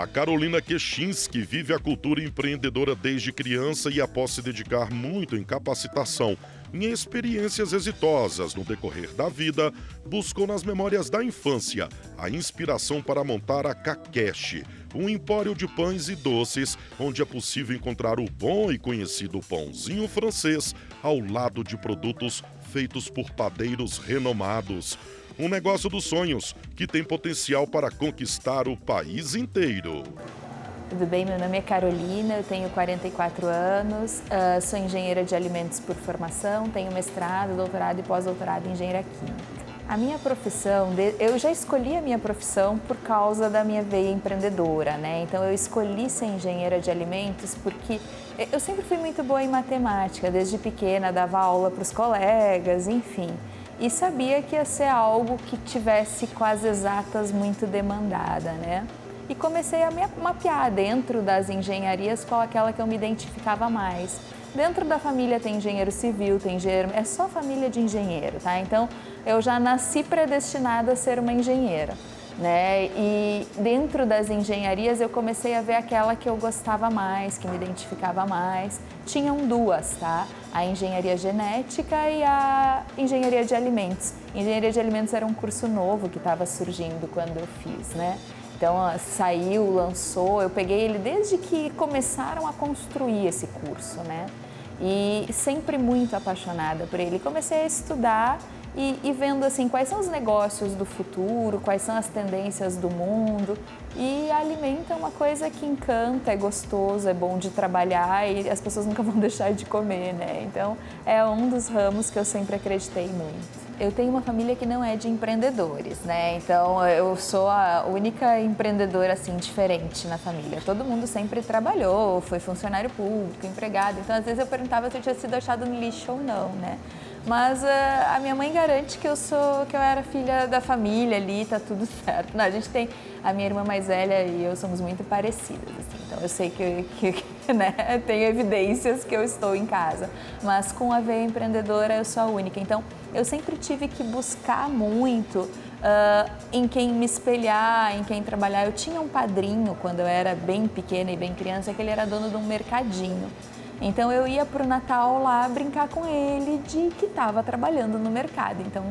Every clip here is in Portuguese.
A Carolina Kechinski vive a cultura empreendedora desde criança e, após se dedicar muito em capacitação e em experiências exitosas no decorrer da vida, buscou nas memórias da infância a inspiração para montar a Caqueche, um empório de pães e doces, onde é possível encontrar o bom e conhecido pãozinho francês ao lado de produtos feitos por padeiros renomados. Um negócio dos sonhos que tem potencial para conquistar o país inteiro. Tudo bem? Meu nome é Carolina, eu tenho 44 anos, sou engenheira de alimentos por formação, tenho mestrado, doutorado e pós-doutorado em engenharia química. A minha profissão, eu já escolhi a minha profissão por causa da minha veia empreendedora, né? Então eu escolhi ser engenheira de alimentos porque eu sempre fui muito boa em matemática, desde pequena dava aula para os colegas, enfim. E sabia que ia ser algo que tivesse com as exatas muito demandada, né? E comecei a me mapear dentro das engenharias qual aquela que eu me identificava mais. Dentro da família tem engenheiro civil, tem engenheiro... É só família de engenheiro, tá? Então, eu já nasci predestinada a ser uma engenheira, né? E dentro das engenharias eu comecei a ver aquela que eu gostava mais, que me identificava mais. Tinham duas, tá? A engenharia genética e a engenharia de alimentos. Engenharia de alimentos era um curso novo que estava surgindo quando eu fiz, né? Então, saiu, lançou, eu peguei ele desde que começaram a construir esse curso, né? E sempre muito apaixonada por ele. Comecei a estudar e vendo assim quais são os negócios do futuro, quais são as tendências do mundo. E alimento é uma coisa que encanta, é gostoso, é bom de trabalhar e as pessoas nunca vão deixar de comer, né? Então, é um dos ramos que eu sempre acreditei muito. Eu tenho uma família que não é de empreendedores, né? Então, eu sou a única empreendedora, assim, diferente na família. Todo mundo sempre trabalhou, foi funcionário público, empregado. Então, às vezes eu perguntava se eu tinha sido achado no lixo ou não, né? Mas a minha mãe garante que eu era filha da família ali, tá tudo certo. Não, a minha irmã mais velha e eu somos muito parecidas, assim. Então, eu sei que né, tenho evidências que eu estou em casa. Mas com a veia empreendedora, eu sou a única. Então, eu sempre tive que buscar muito em quem me espelhar, em quem trabalhar. Eu tinha um padrinho, quando eu era bem pequena e bem criança, que ele era dono de um mercadinho. Então, eu ia para o Natal lá brincar com ele de que estava trabalhando no mercado. Então,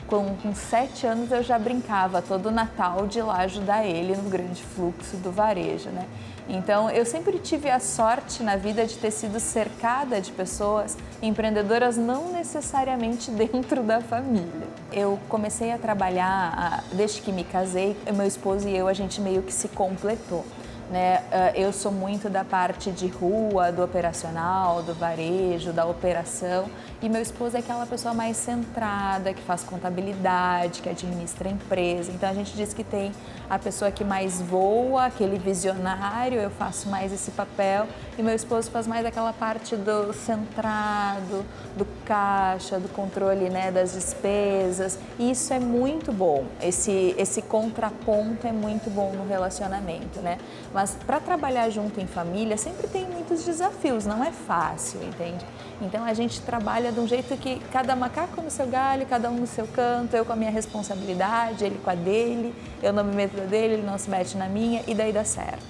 com 7 anos, eu já brincava todo Natal de ir lá ajudar ele no grande fluxo do varejo, né? Então, eu sempre tive a sorte na vida de ter sido cercada de pessoas empreendedoras, não necessariamente dentro da família. Eu comecei a trabalhar desde que me casei, meu esposo e eu, a gente meio que se completou. Né? Eu sou muito da parte de rua, do operacional, do varejo, da operação, e meu esposo é aquela pessoa mais centrada, que faz contabilidade, que administra a empresa. Então a gente diz que tem a pessoa que mais voa, aquele visionário, eu faço mais esse papel, e meu esposo faz mais aquela parte do centrado, do caixa, do controle, né, das despesas. E isso é muito bom, esse contraponto é muito bom no relacionamento, né? Mas para trabalhar junto em família sempre tem muitos desafios, não é fácil, entende? Então a gente trabalha de um jeito que cada macaco no seu galho, cada um no seu canto, eu com a minha responsabilidade, ele com a dele, eu não me meto na dele, ele não se mete na minha e daí dá certo,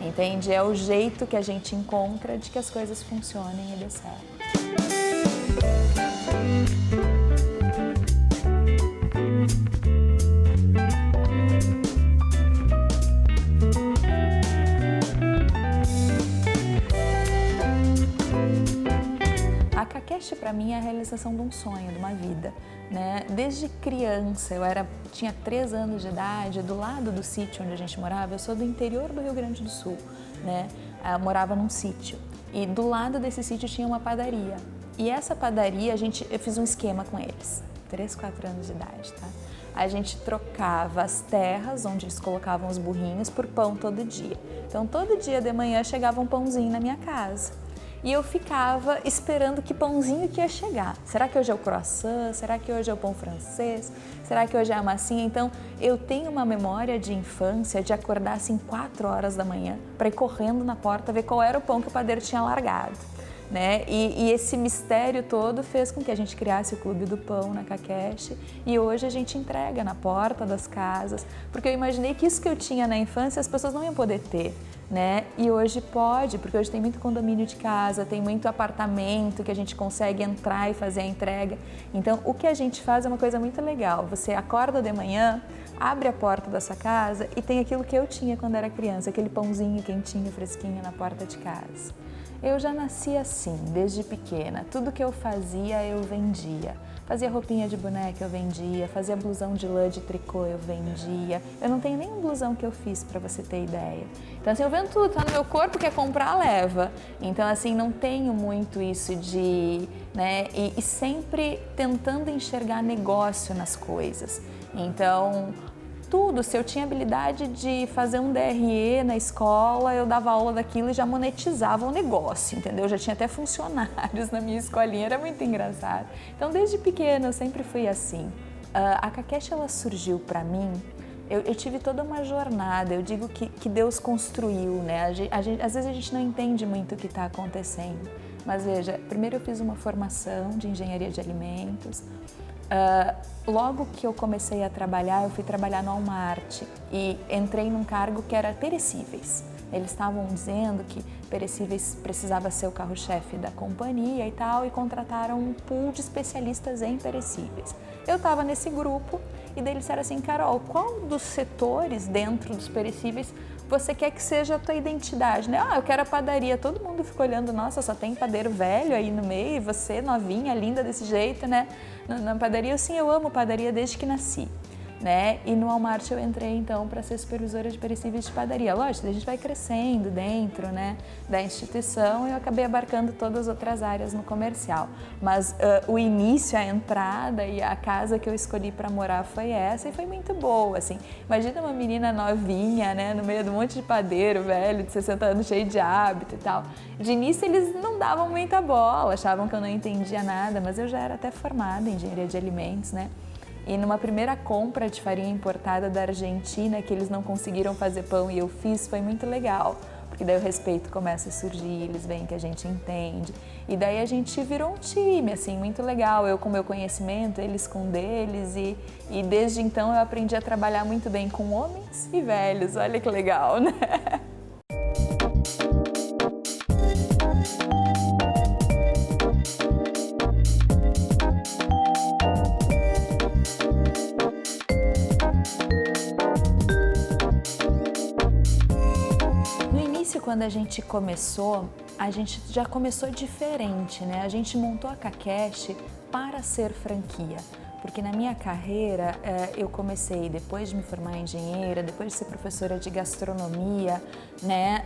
entende? É o jeito que a gente encontra de que as coisas funcionem e dê certo. A Caqueche para mim é a realização de um sonho, de uma vida, né? Desde criança, tinha 3 anos de idade, do lado do sítio onde a gente morava, eu sou do interior do Rio Grande do Sul, né? Eu morava num sítio e do lado desse sítio tinha uma padaria. E essa padaria, eu fiz um esquema com eles, 3, 4 anos de idade, tá? A gente trocava as terras onde eles colocavam os burrinhos por pão todo dia. Então, todo dia de manhã chegava um pãozinho na minha casa. E eu ficava esperando que pãozinho que ia chegar. Será que hoje é o croissant? Será que hoje é o pão francês? Será que hoje é a massinha? Então, eu tenho uma memória de infância de acordar assim 4 horas da manhã para ir correndo na porta ver qual era o pão que o padeiro tinha largado. né? E esse mistério todo fez com que a gente criasse o Clube do Pão na Caquest e hoje a gente entrega na porta das casas, porque eu imaginei que isso que eu tinha na infância as pessoas não iam poder ter, né? E hoje pode, porque hoje tem muito condomínio de casa, tem muito apartamento que a gente consegue entrar e fazer a entrega. Então, o que a gente faz é uma coisa muito legal. Você acorda de manhã, abre a porta da sua casa e tem aquilo que eu tinha quando era criança, aquele pãozinho quentinho, fresquinho na porta de casa. Eu já nasci assim, desde pequena. Tudo que eu fazia, eu vendia. Fazia roupinha de boneca, eu vendia. Fazia blusão de lã de tricô, eu vendia. Eu não tenho nenhum blusão que eu fiz, para você ter ideia. Então, assim, eu vendo tudo, tá no meu corpo, quer comprar, leva. Então, assim, não tenho muito isso de, né, e sempre tentando enxergar negócio nas coisas. Então, tudo, se eu tinha habilidade de fazer um DRE na escola, eu dava aula daquilo e já monetizava o negócio, entendeu? Eu já tinha até funcionários na minha escolinha, era muito engraçado. Então, desde pequena, eu sempre fui assim. A Caquest, ela surgiu para mim, eu tive toda uma jornada, eu digo que Deus construiu, né? Às vezes a gente não entende muito o que está acontecendo, mas veja, primeiro eu fiz uma formação de engenharia de alimentos. Logo que eu comecei a trabalhar, eu fui trabalhar no Walmart e entrei num cargo que era perecíveis. Eles estavam dizendo que perecíveis precisava ser o carro-chefe da companhia e tal, e contrataram um pool de especialistas em perecíveis. Eu estava nesse grupo e daí eles disseram assim: Carol, qual dos setores dentro dos perecíveis você quer que seja a tua identidade, né? Eu quero a padaria. Todo mundo ficou olhando, nossa, só tem padeiro velho aí no meio, e você novinha, linda desse jeito, né? Na padaria, sim, eu amo padaria desde que nasci, né? E no Walmart eu entrei, então, para ser supervisora de perecíveis de padaria. Lógico, a gente vai crescendo dentro, né, da instituição, e eu acabei abarcando todas as outras áreas no comercial. Mas o início, a entrada e a casa que eu escolhi para morar foi essa, e foi muito boa, assim. Imagina uma menina novinha, né, no meio de um monte de padeiro velho, de 60 anos, cheio de hábito e tal. De início, eles não davam muita bola, achavam que eu não entendia nada, mas eu já era até formada em engenharia de alimentos, né? E numa primeira compra de farinha importada da Argentina, que eles não conseguiram fazer pão e eu fiz, foi muito legal. Porque daí o respeito começa a surgir, eles veem que a gente entende. E daí a gente virou um time, assim, muito legal. Eu com meu conhecimento, eles com deles. E desde então eu aprendi a trabalhar muito bem com homens e velhos. Olha que legal, né? Quando a gente já começou diferente, né? A gente montou a Caquest para ser franquia, porque na minha carreira eu comecei, depois de me formar em engenheira, depois de ser professora de gastronomia, né?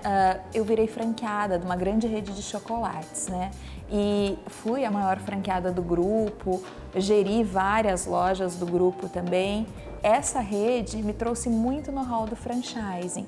Eu virei franqueada de uma grande rede de chocolates, né? E fui a maior franqueada do grupo, geri várias lojas do grupo também. Essa rede me trouxe muito know-how do franchising.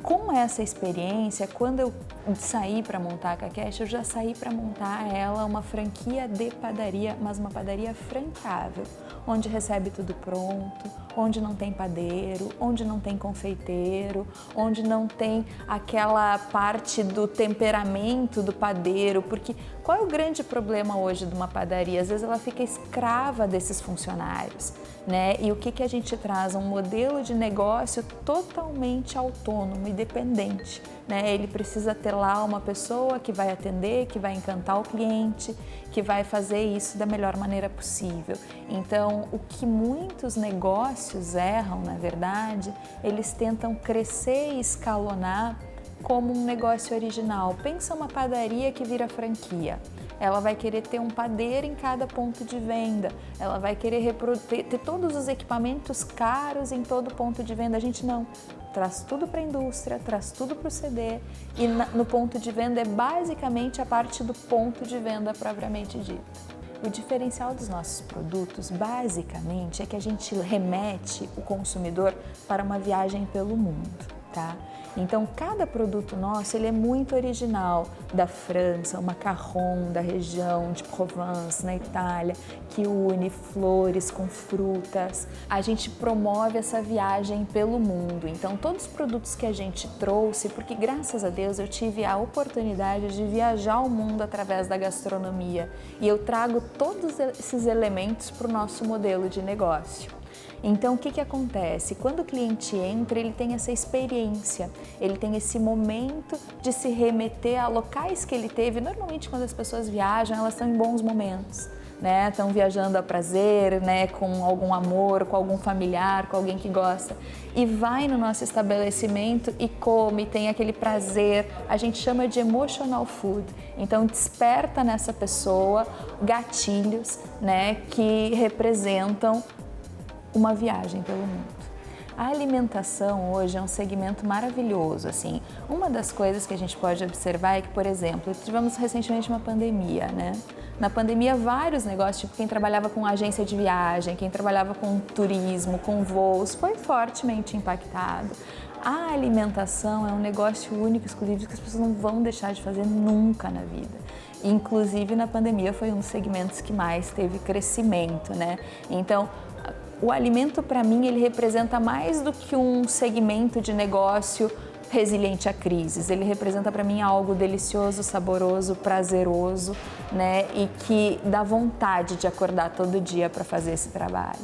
Com essa experiência, quando eu saí para montar a Caquest, eu já saí para montar ela uma franquia de padaria, mas uma padaria francável, onde recebe tudo pronto, onde não tem padeiro, onde não tem confeiteiro, onde não tem aquela parte do temperamento do padeiro, porque qual é o grande problema hoje de uma padaria? Às vezes ela fica escrava desses funcionários, né? E o que a gente traz? Um modelo de negócio totalmente autônomo, independente, né? Ele precisa ter lá uma pessoa que vai atender, que vai encantar o cliente, que vai fazer isso da melhor maneira possível. Então, o que muitos negócios erram, na verdade, eles tentam crescer e escalonar como um negócio original. Pensa uma padaria que vira franquia. Ela vai querer ter um padeiro em cada ponto de venda, ela vai querer ter todos os equipamentos caros em todo ponto de venda. A gente não, traz tudo para a indústria, traz tudo para o CD e no ponto de venda é basicamente a parte do ponto de venda propriamente dito. O diferencial dos nossos produtos, basicamente, é que a gente remete o consumidor para uma viagem pelo mundo. tá? Então, cada produto nosso, ele é muito original, da França, o macarrão da região de Provence, na Itália, que une flores com frutas. A gente promove essa viagem pelo mundo. Então, todos os produtos que a gente trouxe, porque graças a Deus eu tive a oportunidade de viajar o mundo através da gastronomia e eu trago todos esses elementos para o nosso modelo de negócio. Então, o que acontece? Quando o cliente entra, ele tem essa experiência, ele tem esse momento de se remeter a locais que ele teve. Normalmente, quando as pessoas viajam, elas estão em bons momentos, né? Estão viajando a prazer, né? Com algum amor, com algum familiar, com alguém que gosta. E vai no nosso estabelecimento e come, tem aquele prazer. A gente chama de emotional food. Então, desperta nessa pessoa gatilhos, né? Que representam uma viagem pelo mundo. A alimentação hoje é um segmento maravilhoso, assim. Uma das coisas que a gente pode observar é que, por exemplo, tivemos recentemente uma pandemia, né? Na pandemia, vários negócios, tipo quem trabalhava com agência de viagem, quem trabalhava com turismo, com voos, foi fortemente impactado. A alimentação é um negócio único, exclusivo, que as pessoas não vão deixar de fazer nunca na vida. Inclusive, na pandemia, foi um dos segmentos que mais teve crescimento, né? Então, o alimento, para mim, ele representa mais do que um segmento de negócio resiliente a crises. Ele representa para mim algo delicioso, saboroso, prazeroso, né? E que dá vontade de acordar todo dia para fazer esse trabalho.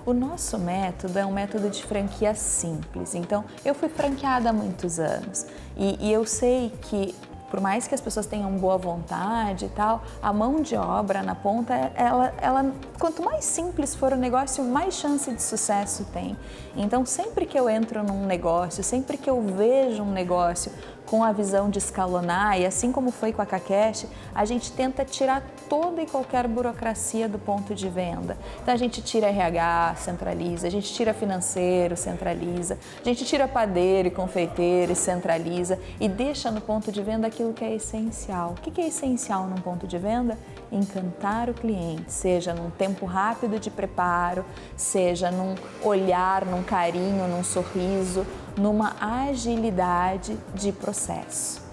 O nosso método é um método de franquia simples. Então, eu fui franqueada há muitos anos e eu sei que, por mais que as pessoas tenham boa vontade e tal, a mão de obra na ponta, ela quanto mais simples for o negócio, mais chance de sucesso tem. Então, sempre que eu entro num negócio, sempre que eu vejo um negócio com a visão de escalonar, e assim como foi com a Kakeshi, a gente tenta tirar toda e qualquer burocracia do ponto de venda. Então, a gente tira RH, centraliza, a gente tira financeiro, centraliza, a gente tira padeiro e confeiteiro e centraliza e deixa no ponto de venda aquilo que é essencial. O que é essencial num ponto de venda? Encantar o cliente, seja num tempo rápido de preparo, seja num olhar, num carinho, num sorriso, numa agilidade de processo.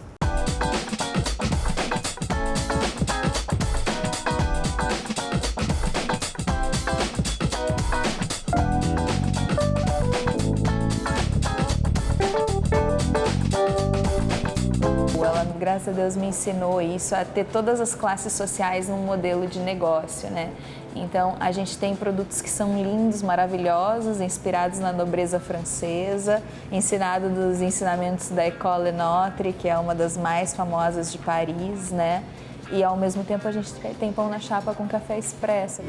Ela, graças a Deus, me ensinou isso, a ter todas as classes sociais num modelo de negócio, né? Então, a gente tem produtos que são lindos, maravilhosos, inspirados na nobreza francesa, ensinado dos ensinamentos da École Notre, que é uma das mais famosas de Paris, né? E, ao mesmo tempo, a gente tem pão na chapa com café expresso.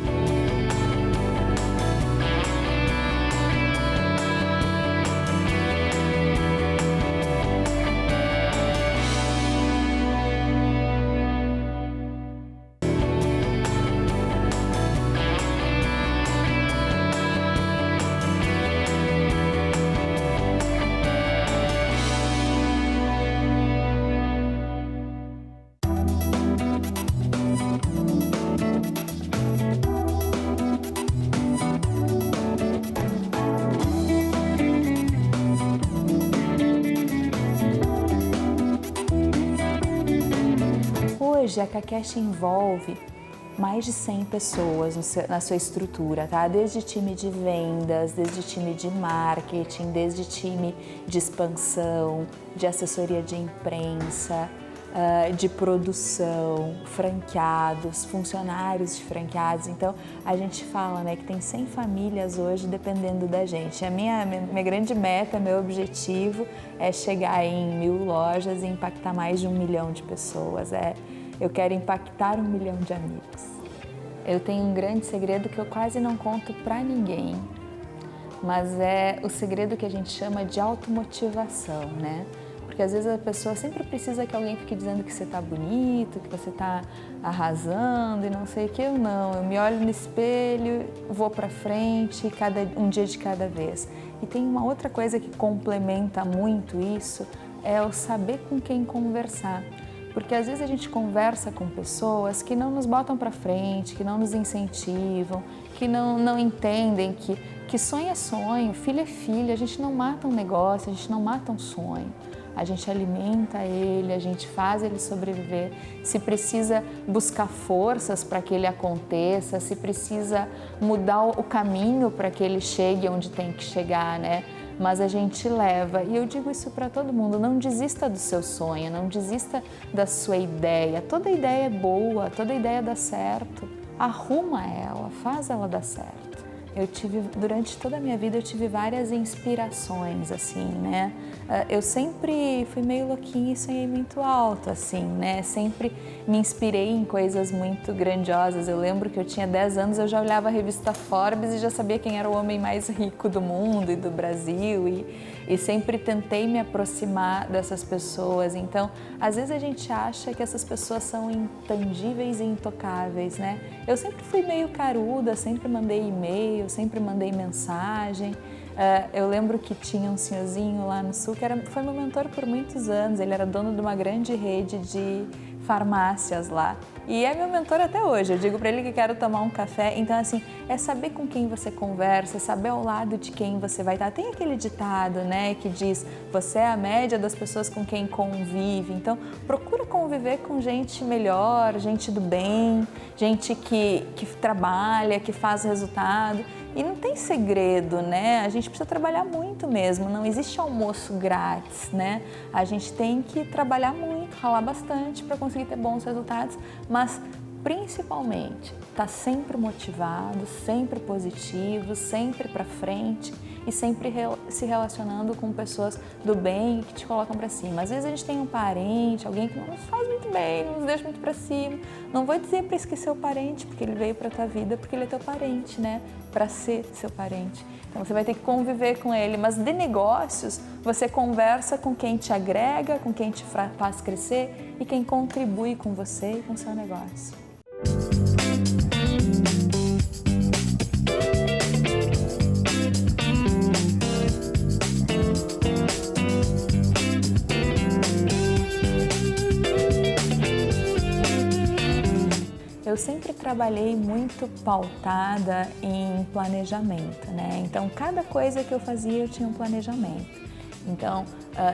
Hoje, a Kakeshi envolve mais de 100 pessoas na sua estrutura, tá? Desde time de vendas, desde time de marketing, desde time de expansão, de assessoria de imprensa, de produção, franqueados, funcionários de franqueados. Então, a gente fala, né, que tem 100 famílias hoje dependendo da gente. A minha grande meta, meu objetivo é chegar em 1000 lojas e impactar mais de 1 milhão de pessoas. Eu quero impactar 1 milhão de amigos. Eu tenho um grande segredo que eu quase não conto para ninguém, mas é o segredo que a gente chama de automotivação, né? Porque às vezes a pessoa sempre precisa que alguém fique dizendo que você está bonito, que você está arrasando e não sei o que. Eu não, eu me olho no espelho, vou para frente, um dia de cada vez. E tem uma outra coisa que complementa muito isso, é o saber com quem conversar. Porque às vezes a gente conversa com pessoas que não nos botam para frente, que não nos incentivam, que não entendem que que sonho é sonho, filho é filho, a gente não mata um negócio, a gente não mata um sonho. A gente alimenta ele, a gente faz ele sobreviver. Se precisa buscar forças para que ele aconteça, se precisa mudar o caminho para que ele chegue onde tem que chegar, né? Mas a gente leva. E eu digo isso para todo mundo, não desista do seu sonho, não desista da sua ideia. Toda ideia é boa, toda ideia dá certo. Arruma ela, faz ela dar certo. Durante toda a minha vida, eu tive várias inspirações, assim, né? Eu sempre fui meio louquinha e sonhei muito alto, assim, né? Sempre me inspirei em coisas muito grandiosas. Eu lembro que eu tinha 10 anos, eu já olhava a revista Forbes e já sabia quem era o homem mais rico do mundo e do Brasil e sempre tentei me aproximar dessas pessoas. Então, às vezes a gente acha que essas pessoas são intangíveis e intocáveis, né? Eu sempre fui meio caruda, sempre mandei e-mail, sempre mandei mensagem. Eu lembro que tinha um senhorzinho lá no sul que foi meu mentor por muitos anos. Ele era dono de uma grande rede de farmácias lá e é meu mentor até hoje. Eu digo para ele que quero tomar um café. Então, assim, é saber com quem você conversa, saber ao lado de quem você vai estar. Tem aquele ditado, né, que diz: você é a média das pessoas com quem convive. Então, procura conviver com gente melhor, gente do bem, gente que trabalha, que faz resultado. E não tem segredo, né? A gente precisa trabalhar muito mesmo, não existe almoço grátis, né? A gente tem que trabalhar muito, ralar bastante para conseguir ter bons resultados, mas principalmente estar sempre motivado, sempre positivo, sempre para frente e sempre se relacionando com pessoas do bem que te colocam para cima. Às vezes a gente tem um parente, alguém que não nos faz muito bem, não nos deixa muito para cima. Não vou dizer para esquecer o parente, porque ele veio para tua vida, porque ele é teu parente, né? Para ser seu parente. Então você vai ter que conviver com ele, mas de negócios você conversa com quem te agrega, com quem te faz crescer e quem contribui com você e com o seu negócio. Eu sempre trabalhei muito pautada em planejamento, né? Então, cada coisa que eu fazia eu tinha um planejamento. Então,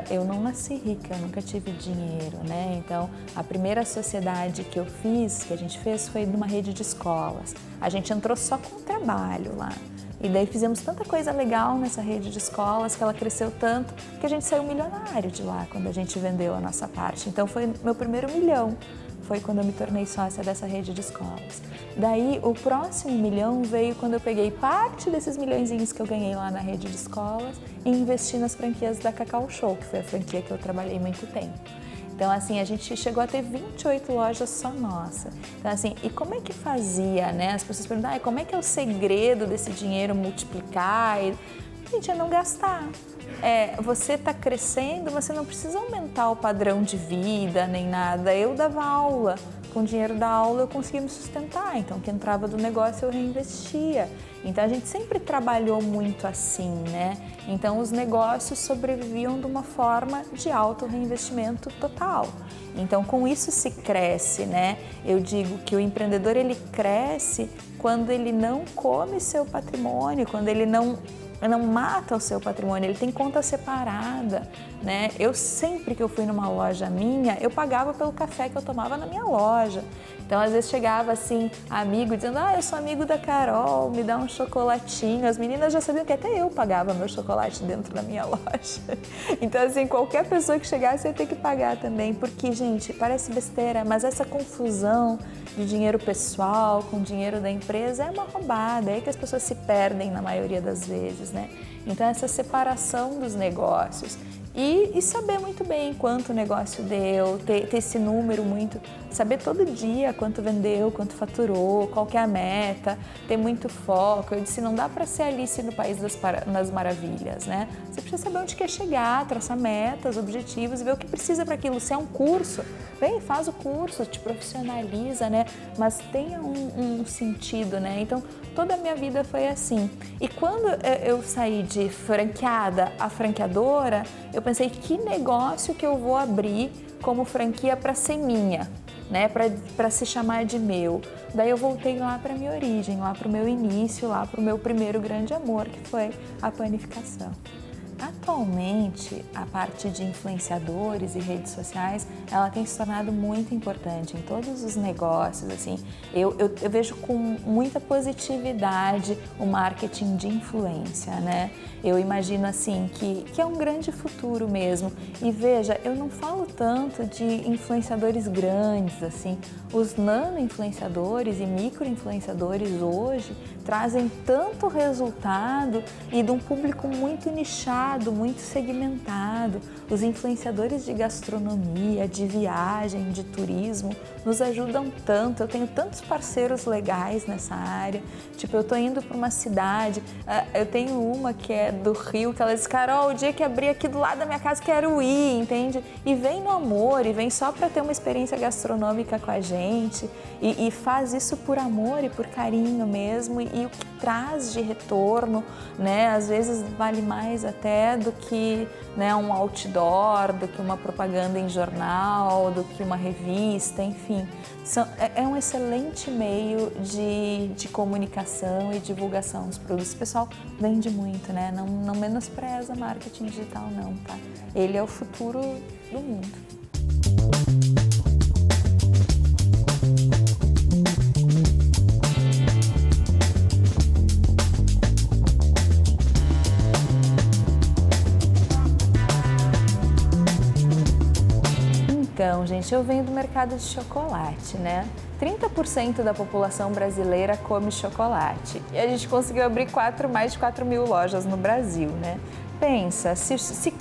eu não nasci rica, eu nunca tive dinheiro, né? Então, a primeira sociedade que a gente fez foi numa rede de escolas. A gente entrou só com trabalho lá. E daí fizemos tanta coisa legal nessa rede de escolas que ela cresceu tanto que a gente saiu milionário de lá quando a gente vendeu a nossa parte. Então, foi meu primeiro milhão. Foi quando eu me tornei sócia dessa rede de escolas. Daí, o próximo milhão veio quando eu peguei parte desses milhõezinhos que eu ganhei lá na rede de escolas e investi nas franquias da Cacau Show, que foi a franquia que eu trabalhei muito tempo. Então, assim, a gente chegou a ter 28 lojas só nossa. Então, assim, e como é que fazia, né? As pessoas perguntam, como é que é o segredo desse dinheiro multiplicar? Gente, é não gastar. Você está crescendo, você não precisa aumentar o padrão de vida nem nada. Eu dava aula, com o dinheiro da aula eu conseguia me sustentar, então o que entrava do negócio eu reinvestia. Então a gente sempre trabalhou muito assim, né? Então os negócios sobreviviam de uma forma de alto reinvestimento total. Então com isso se cresce, né? Eu digo que o empreendedor ele cresce quando ele não come seu patrimônio, quando ele não mata o seu patrimônio, ele tem conta separada, né? Eu sempre que eu fui numa loja minha, eu pagava pelo café que eu tomava na minha loja. Então, às vezes chegava assim, amigo dizendo, eu sou amigo da Carol, me dá um chocolatinho. As meninas já sabiam que até eu pagava meu chocolate dentro da minha loja. Então, assim, qualquer pessoa que chegasse ia ter que pagar também, porque, gente, parece besteira, mas essa confusão de dinheiro pessoal com dinheiro da empresa é uma roubada, é aí que as pessoas se perdem na maioria das vezes, né? Então, essa separação dos negócios e saber muito bem quanto o negócio deu, ter esse número muito, saber todo dia quanto vendeu, quanto faturou, qual que é a meta, ter muito foco. Eu disse, não dá para ser Alice no País das Maravilhas, né? Você precisa saber onde quer chegar, traçar metas, objetivos e ver o que precisa para aquilo. Se é um curso, vem, faz o curso, te profissionaliza, né? Mas tenha um sentido, né? Então, toda a minha vida foi assim. E quando eu saí de franqueada a franqueadora, eu pensei, que negócio que eu vou abrir como franquia para ser minha, né, para se chamar de meu. Daí eu voltei lá para minha origem, lá para o meu início, lá para o meu primeiro grande amor, que foi a panificação. Atualmente, a parte de influenciadores e redes sociais, ela tem se tornado muito importante em todos os negócios, assim. Eu vejo com muita positividade o marketing de influência, né? Eu imagino, assim, que é um grande futuro mesmo. E veja, eu não falo tanto de influenciadores grandes, assim. Os nano-influenciadores e micro-influenciadores hoje trazem tanto resultado e de um público muito nichado, muito segmentado. Os influenciadores de gastronomia, de viagem, de turismo nos ajudam tanto. Eu tenho tantos parceiros legais nessa área. Tipo, eu tô indo para uma cidade, eu tenho uma que é do Rio, que ela diz, Carol, o dia que abrir aqui do lado da minha casa quero ir, entende? E vem no amor, e vem só para ter uma experiência gastronômica com a gente, e faz isso por amor e por carinho mesmo, e o que traz de retorno, né? Às vezes vale mais até do que, né, um outdoor, do que uma propaganda em jornal, do que uma revista, enfim. É um excelente meio de comunicação e divulgação dos produtos. O pessoal vende muito, né? Não menospreza marketing digital não, tá? Ele é o futuro do mundo. Então, gente, eu venho do mercado de chocolate, né? 30% da população brasileira come chocolate e a gente conseguiu abrir mais de 4 mil lojas no Brasil, né? Pensa, se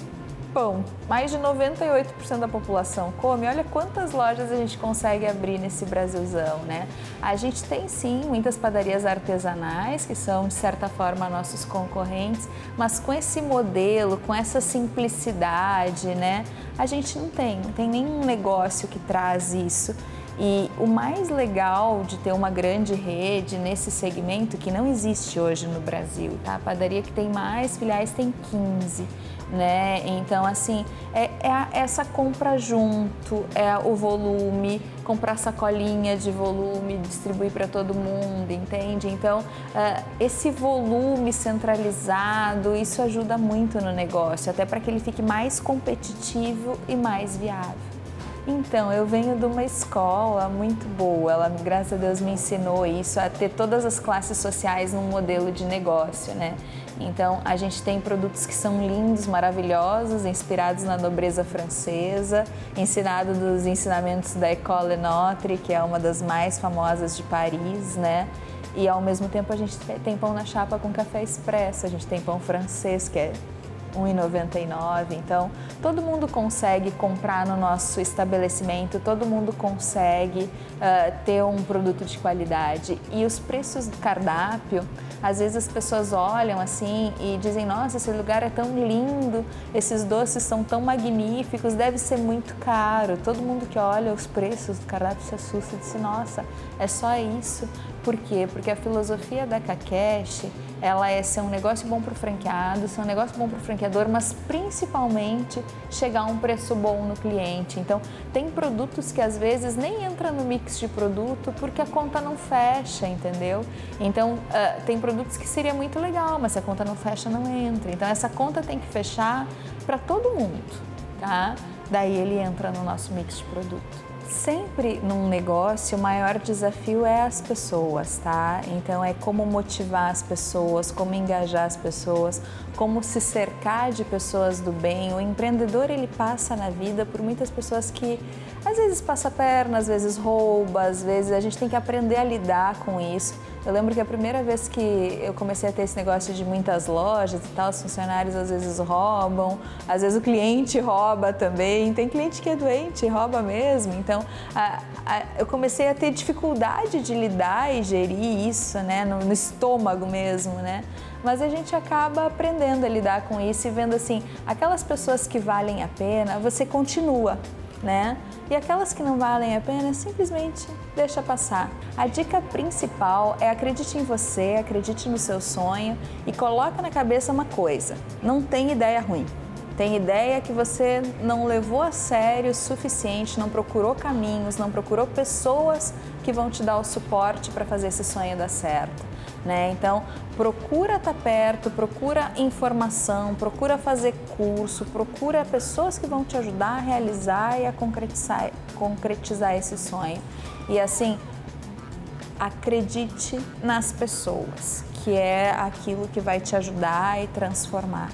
pão, mais de 98% da população come, olha quantas lojas a gente consegue abrir nesse Brasilzão, né? A gente tem sim muitas padarias artesanais, que são de certa forma nossos concorrentes, mas com esse modelo, com essa simplicidade, né? A gente não tem nenhum negócio que traz isso. E o mais legal de ter uma grande rede nesse segmento, que não existe hoje no Brasil, tá? A padaria que tem mais filiais tem 15, né? Então, assim, essa compra junto, é o volume, comprar sacolinha de volume, distribuir para todo mundo, entende? Então, esse volume centralizado, isso ajuda muito no negócio, até para que ele fique mais competitivo e mais viável. Então, eu venho de uma escola muito boa, ela, graças a Deus, me ensinou isso, a ter todas as classes sociais num modelo de negócio, né? Então, a gente tem produtos que são lindos, maravilhosos, inspirados na nobreza francesa, ensinado dos ensinamentos da École Notre, que é uma das mais famosas de Paris, né? E, ao mesmo tempo, a gente tem pão na chapa com café expresso, a gente tem pão francês, que é R$1,99, então todo mundo consegue comprar no nosso estabelecimento, todo mundo consegue ter um produto de qualidade. E os preços do cardápio, às vezes as pessoas olham assim e dizem, nossa, esse lugar é tão lindo, esses doces são tão magníficos, deve ser muito caro. Todo mundo que olha os preços do cardápio se assusta e diz, nossa, é só isso? Por quê? Porque a filosofia da Kakeshi, ela é ser um negócio bom para o franqueado, ser um negócio bom para o franqueador, mas principalmente chegar a um preço bom no cliente. Então, tem produtos que às vezes nem entra no mix de produto porque a conta não fecha, entendeu? Então, tem produtos que seria muito legal, mas se a conta não fecha, não entra. Então, essa conta tem que fechar para todo mundo, tá? Daí ele entra no nosso mix de produto. Sempre num negócio, o maior desafio é as pessoas, tá? Então, é como motivar as pessoas, como engajar as pessoas, como se cercar de pessoas do bem. O empreendedor, ele passa na vida por muitas pessoas que, às vezes, passa a perna, às vezes rouba, às vezes a gente tem que aprender a lidar com isso. Eu lembro que a primeira vez que eu comecei a ter esse negócio de muitas lojas e tal, os funcionários às vezes roubam, às vezes o cliente rouba também, tem cliente que é doente e rouba mesmo. Então, eu comecei a ter dificuldade de lidar e gerir isso, né, no estômago mesmo, né? Mas a gente acaba aprendendo a lidar com isso e vendo assim, aquelas pessoas que valem a pena, você continua, né? E aquelas que não valem a pena, simplesmente deixa passar. A dica principal é acredite em você, acredite no seu sonho e coloca na cabeça uma coisa, não tem ideia ruim. Tem ideia que você não levou a sério o suficiente, não procurou caminhos, não procurou pessoas que vão te dar o suporte para fazer esse sonho dar certo, né? Então, procura estar perto, procura informação, procura fazer curso, procura pessoas que vão te ajudar a realizar e a concretizar esse sonho. E assim, acredite nas pessoas, que é aquilo que vai te ajudar e transformar.